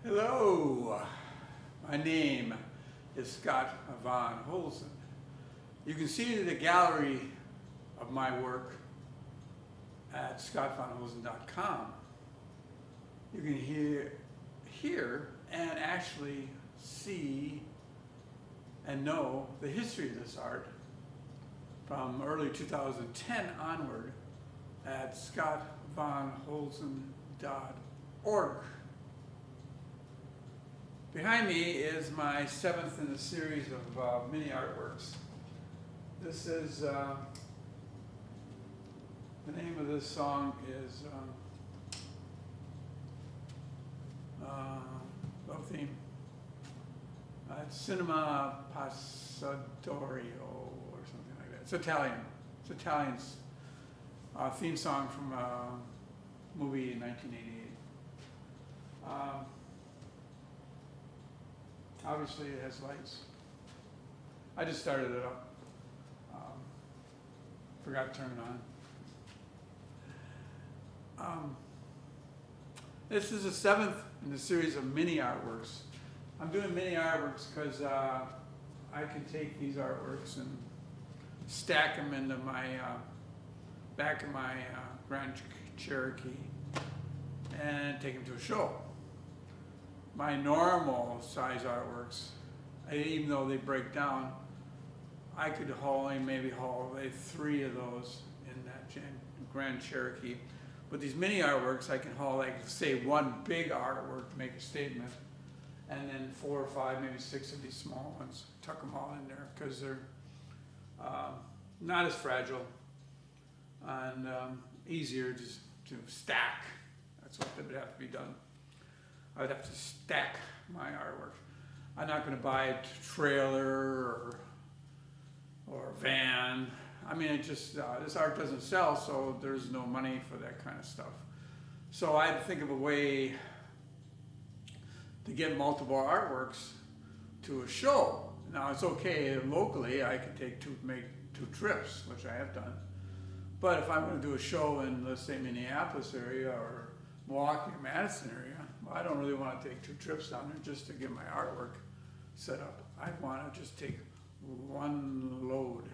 Hello, my name is Scott Van Holzen. You can see the gallery of my work at scottvanholzen.com. You can hear and actually see and know the history of this art from early 2010 onward at scottvanholzen.org. Behind me is my seventh in the series of mini artworks. This is, the name of this song is Love Theme. It's Cinema Passadorio or something like that. It's Italian. It's Italian's theme song from a movie in 1988. Obviously it has lights. I just started it up. Forgot to turn it on. This is the seventh in the series of mini artworks. I'm doing mini artworks because I can take these artworks and stack them into my back of my Grand Cherokee and take them to a show. My normal size artworks, even though they break down, I could maybe haul 3 of those in that Grand Cherokee. But these mini artworks, I can haul, like, say, one big artwork to make a statement, and then 4 or 5, maybe 6 of these small ones. Tuck them all in there because they're not as fragile and easier to stack. That's what would have to be done. I would have to stack my artwork. I'm not going to buy a trailer or a van. I mean, it just, this art doesn't sell, so there's no money for that kind of stuff. So I had to think of a way to get multiple artworks to a show. Now it's okay, locally I could make 2 trips, which I have done. But if I'm going to do a show in, let's say, Minneapolis area or Milwaukee or Madison area, I don't really want to take 2 trips down there just to get my artwork set up. I'd want to just take one load.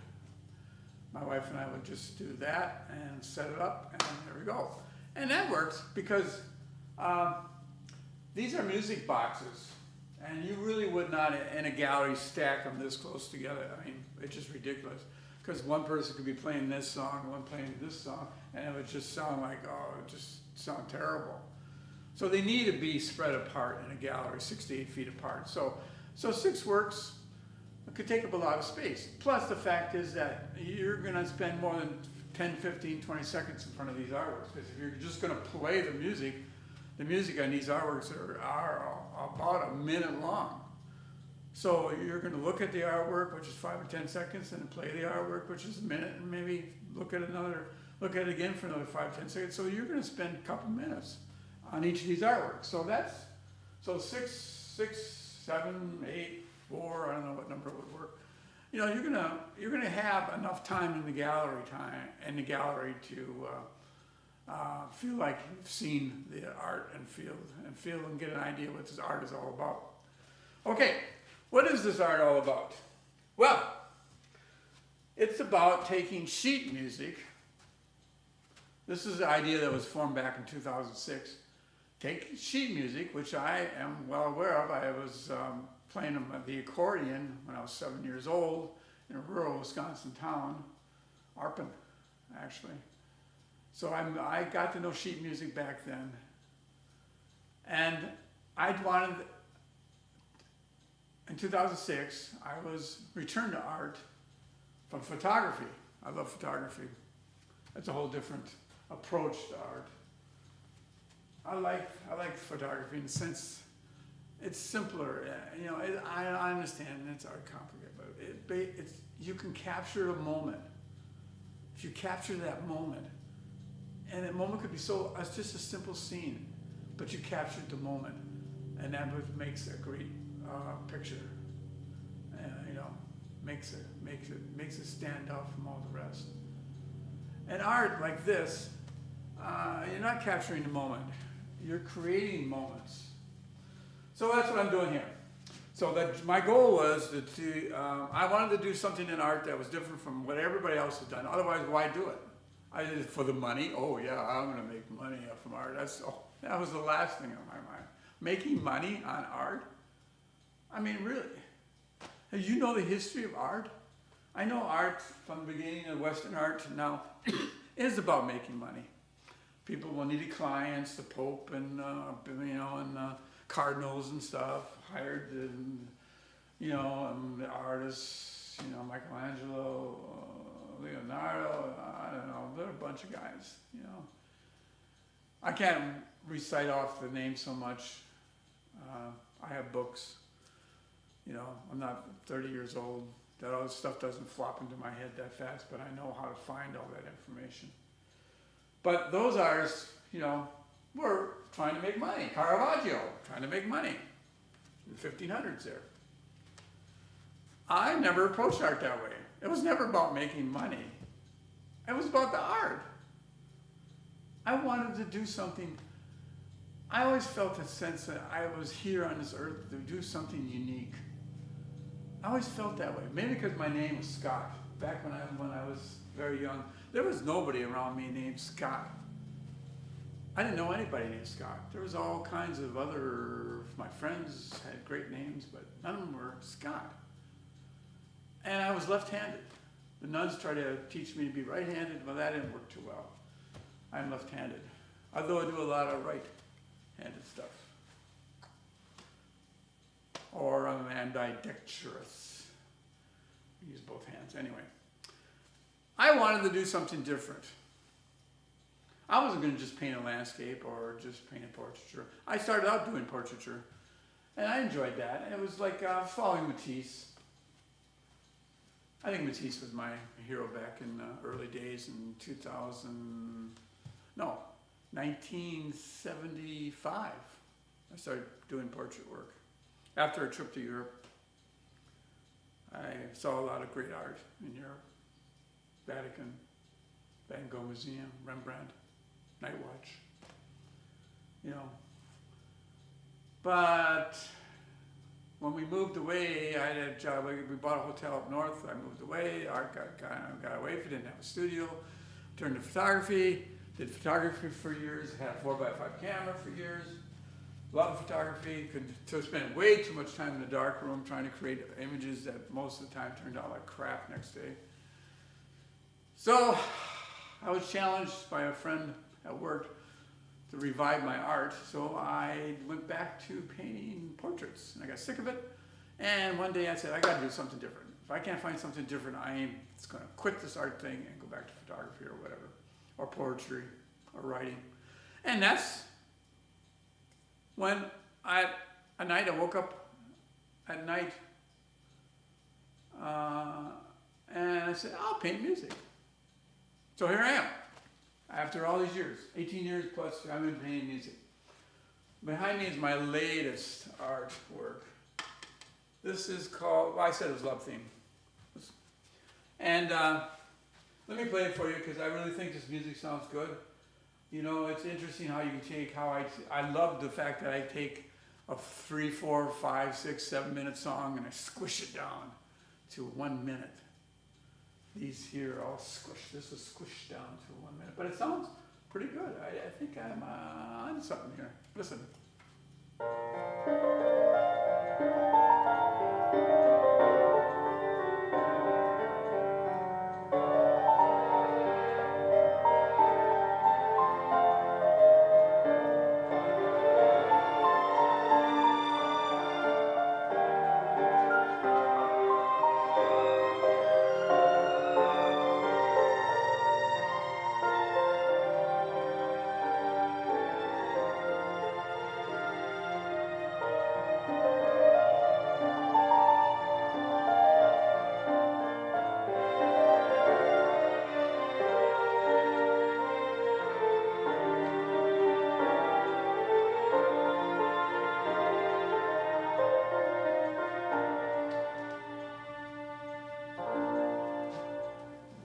My wife and I would just do that and set it up, and there we go. And that works because these are music boxes, and you really would not in a gallery stack them this close together. I mean, it's just ridiculous because one person could be playing this song, one playing this song, and it would just sound like, oh, it just sound terrible. So they need to be spread apart in a gallery, 6 to 8 feet apart. So 6 works. It could take up a lot of space. Plus the fact is that you're going to spend more than 10, 15, 20 seconds in front of these artworks. Because if you're just going to play the music on these artworks are about a minute long. So you're going to look at the artwork, which is 5 or 10 seconds, and then play the artwork, which is a minute, and maybe look at it again for another 5, 10 seconds. So you're going to spend a couple minutes on each of these artworks. So 6, 7, 8, 4, I don't know what number would work. You know, you're gonna have enough time in the gallery to feel like you've seen the art and feel and get an idea what this art is all about. Okay, what is this art all about? Well, it's about taking sheet music. This is the idea that was formed back in 2006. Take sheet music, which I am well aware of. I was playing the accordion when I was 7 years old in a rural Wisconsin town, Arpin, actually. So I got to know sheet music back then. And in 2006, I was returned to art from photography. I love photography. It's a whole different approach to art. I like photography in the sense it's simpler. You know, I understand it's art complicated, but you can capture a moment. If you capture that moment, and that moment could be it's just a simple scene, but you captured the moment, and that makes a great picture. You know, makes it stand out from all the rest. And art like this, you're not capturing the moment. You're creating moments. So that's what I'm doing here. So that my goal was I wanted to do something in art that was different from what everybody else has done. Otherwise, why do it? I did it for the money. Oh yeah, I'm gonna make money from art. That was the last thing on my mind. Making money on art? I mean, really? Do you know the history of art? I know art from the beginning of Western art to now is about making money. People needed clients, the Pope and cardinals and stuff hired the artists, Michelangelo, Leonardo, I don't know, they're a bunch of guys, I can't recite off the names so much. I have books, I'm not 30 years old. That all this stuff doesn't flop into my head that fast, but I know how to find all that information. But those artists, were trying to make money. Caravaggio, trying to make money. In the 1500s there. I never approached art that way. It was never about making money. It was about the art. I wanted to do something. I always felt a sense that I was here on this earth to do something unique. I always felt that way. Maybe because my name was Scott. Back when I was very young, there was nobody around me named Scott. I didn't know anybody named Scott. There was all kinds of my friends had great names, but none of them were Scott. And I was left-handed. The nuns tried to teach me to be right-handed, but that didn't work too well. I'm left-handed, although I do a lot of right-handed stuff. Or I'm ambidextrous. I use both hands. Anyway, I wanted to do something different. I wasn't going to just paint a landscape or just paint a portraiture. I started out doing portraiture, and I enjoyed that. And it was like following Matisse. I think Matisse was my hero back in the early days in 1975. I started doing portrait work. After a trip to Europe, I saw a lot of great art in Europe. Vatican, Van Gogh Museum, Rembrandt, Night Watch, But when we moved away, I had a job. We bought a hotel up north. I moved away. Art got away from it. Didn't have a studio. Turned to photography. Did photography for years. Had a 4x5 camera for years. Love photography. Could spend way too much time in the dark room trying to create images that most of the time turned out like crap next day. So I was challenged by a friend at work to revive my art. So I went back to painting portraits, and I got sick of it. And one day I said, I got to do something different. If I can't find something different, I'm going to quit this art thing and go back to photography or whatever, or poetry, or writing. And that's when I woke up at night, and I said, I'll paint music. So here I am. After all these years, 18 years plus, I've been painting music. Behind me is my latest artwork. This is called, I said it was Love Theme. And let me play it for you because I really think this music sounds good. It's interesting how you can take I love the fact that I take a 3, 4, 5, 6, 7 minute song and I squish it down to 1 minute. These here are all squished. This is squished down to 1 minute, but it sounds pretty good. I think I'm on something here. Listen.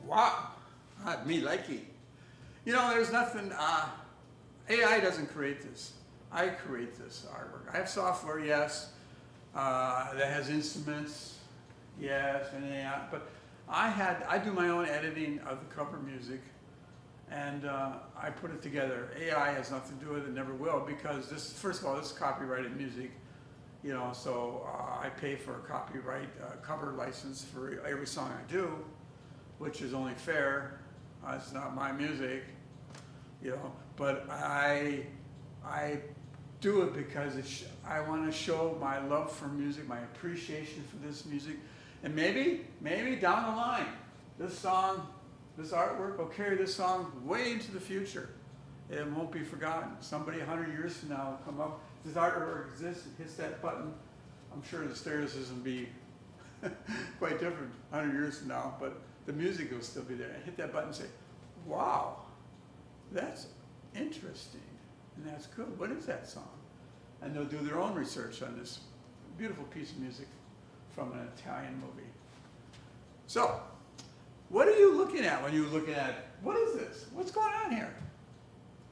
Wow, me likey. There's nothing, AI doesn't create this. I create this artwork. I have software, yes, that has instruments, yes, and yeah, but I do my own editing of the cover music, and I put it together. AI has nothing to do with it, never will, because this, first of all, this is copyrighted music, you know, so I pay for a copyright cover license for every song I do, which is only fair. It's not my music, you know, but I do it because I want to show my love for music, my appreciation for this music, and maybe down the line, this song, this artwork will carry this song way into the future. It won't be forgotten. Somebody 100 years from now will come up, this artwork exists, and hits that button. I'm sure the stereosys will be quite different 100 years from now, but the music will still be there. I hit that button and say, wow, that's interesting, and that's good. What is that song? And they'll do their own research on this beautiful piece of music from an Italian movie. So, what are you looking at when you're looking at, what is this? What's going on here?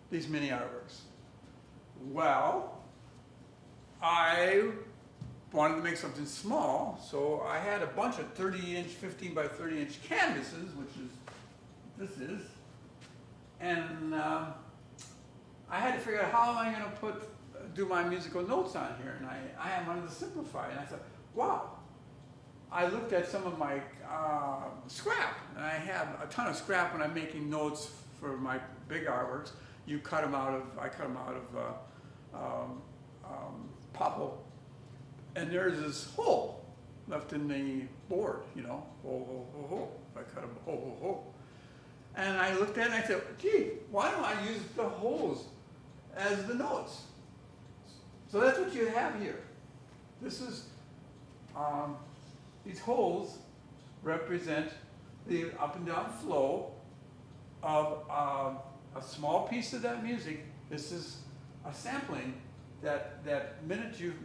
These mini artworks. Well, I wanted to make something small, so I had a bunch of 30-inch, 15 by 30-inch canvases, which is, this is, and I had to figure out how am I going to do my musical notes on here, and I wanted to simplify, and I thought, wow. I looked at some of my scrap, and I have a ton of scrap when I'm making notes for my big artworks. I cut them out of popple, and there's this hole left in the board, you know, hole. I cut a hole. And I looked at it and I said, gee, why don't I use the holes as the notes? So that's what you have here. This is, these holes represent the up and down flow of a small piece of that music. This is a sampling that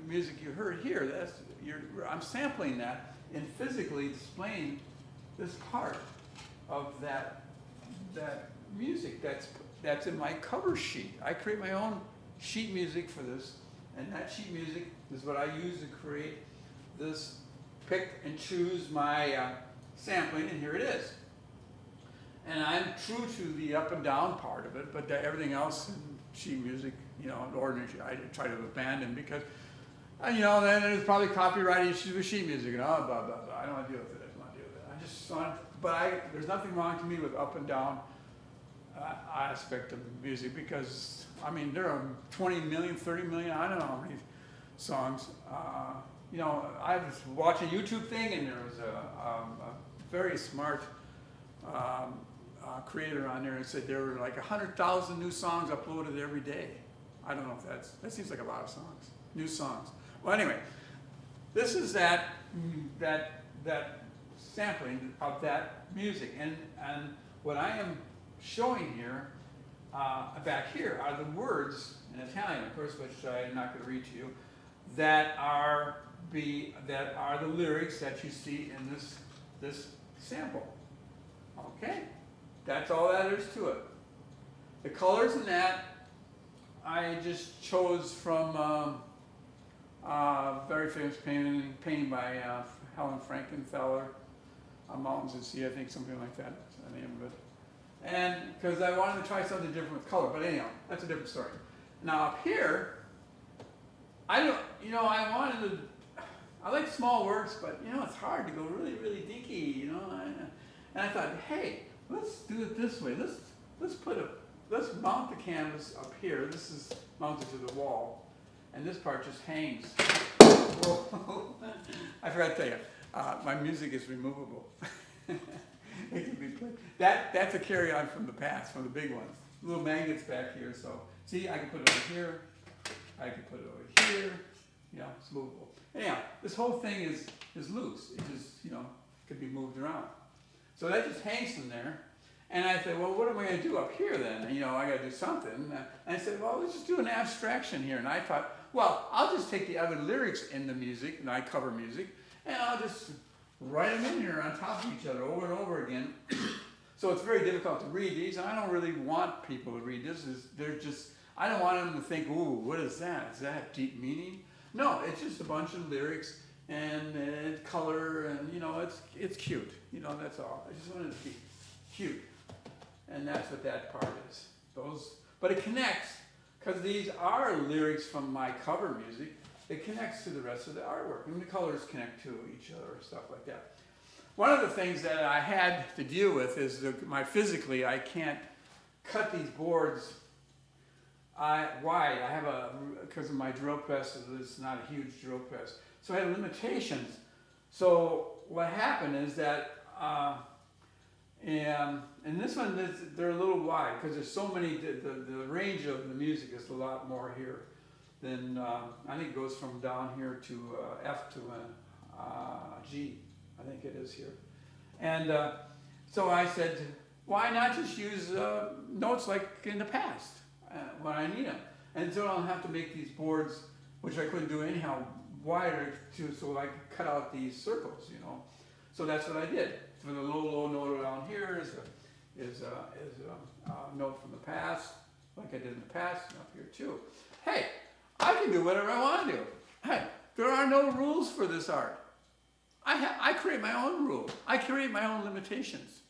music you heard here. I'm sampling that and physically displaying this part of that music that's in my cover sheet. I create my own sheet music for this, and that sheet music is what I use to create this. Pick and choose my sampling, and here it is. And I'm true to the up and down part of it, but everything else in sheet music, you know, ordinary, I try to abandon because, you know, then there's probably copyright issues with sheet music and blah, blah, blah. I don't want to deal with it. I don't want to deal with it. I just want, there's nothing wrong to me with up and down aspect of music because, I mean, there are 20 million, 30 million, I don't know how many songs. You know, I was watching a YouTube thing, and there was a very smart creator on there and said there were like 100,000 new songs uploaded every day. I don't know if that seems like a lot of songs, new songs. Well, anyway, this is that sampling of that music, and what I am showing here, back here, are the words in Italian, of course, which I'm not going to read to you, that are the lyrics that you see in this sample. Okay, that's all that is to it. The colors in that I just chose from very famous painting by Helen Frankenthaler, Mountains at Sea, I think, something like that. That's the name of it. And because I wanted to try something different with color, but anyhow, that's a different story. Now up here, I like small works, but you know, it's hard to go really, really dinky, you know. And I thought, hey, let's do it this way. Let's mount the canvas up here. This is mounted to the wall, and this part just hangs. Whoa. I forgot to tell you, my music is removable. It can be played. That's a carry-on from the past, from the big ones. Little magnets back here, so see, I can put it over here. I can put it over here. You know, it's movable. Anyhow, this whole thing is loose. It just, you know, could be moved around. So that just hangs in there. And I said, well, what am I going to do up here then? You know, I got to do something. And I said, well, let's just do an abstraction here. And I thought, well, I'll just take the other lyrics in the music, and I cover music, and I'll just write them in here on top of each other over and over again. So it's very difficult to read these, and I don't really want people to read this. I don't want them to think, ooh, what is that? Does that have deep meaning? No, it's just a bunch of lyrics and color, and you know, it's cute. You know, that's all. I just wanted it to be cute, and that's what that part is. But it connects, because these are lyrics from my cover music. It connects to the rest of the artwork, and the colors connect to each other, stuff like that. One of the things that I had to deal with is physically, I can't cut these boards wide. I have because of my drill press, it's not a huge drill press. So I had limitations. So what happened is that, and this one, they're a little wide, because there's so many, the range of the music is a lot more here than, I think it goes from down here to F to G, I think it is here. And so I said, why not just use notes like in the past when I need them? And so I don't have to make these boards, which I couldn't do anyhow, wider so I could cut out these circles, you know. So that's what I did. For the low note around here is a note from the past, like I did in the past, and up here too. Hey, I can do whatever I want to do. Hey, there are no rules for this art. I create my own rules. I create my own limitations,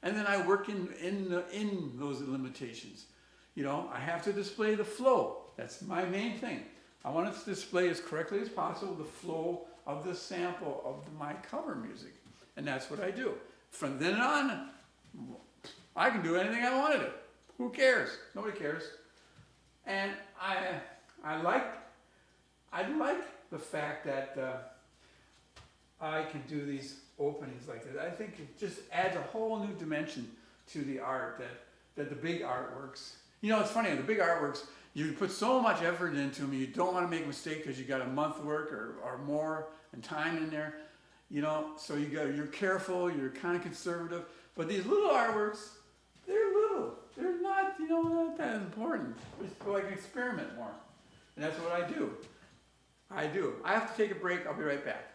and then I work in those limitations. You know, I have to display the flow. That's my main thing. I want it to display as correctly as possible the flow of the sample of my cover music, and that's what I do. From then on, I can do anything I want to do. Who cares? Nobody cares. And I like the fact that I can do these openings like this. I think it just adds a whole new dimension to the art that the big artworks. You know, it's funny, the big artworks, you put so much effort into them, you don't want to make a mistake because you got a month work or more and time in there. You know, so you're careful, you're kind of conservative. But these little artworks, they're little. They're not, you know, not that important. So I can experiment more. And that's what I do. I have to take a break. I'll be right back.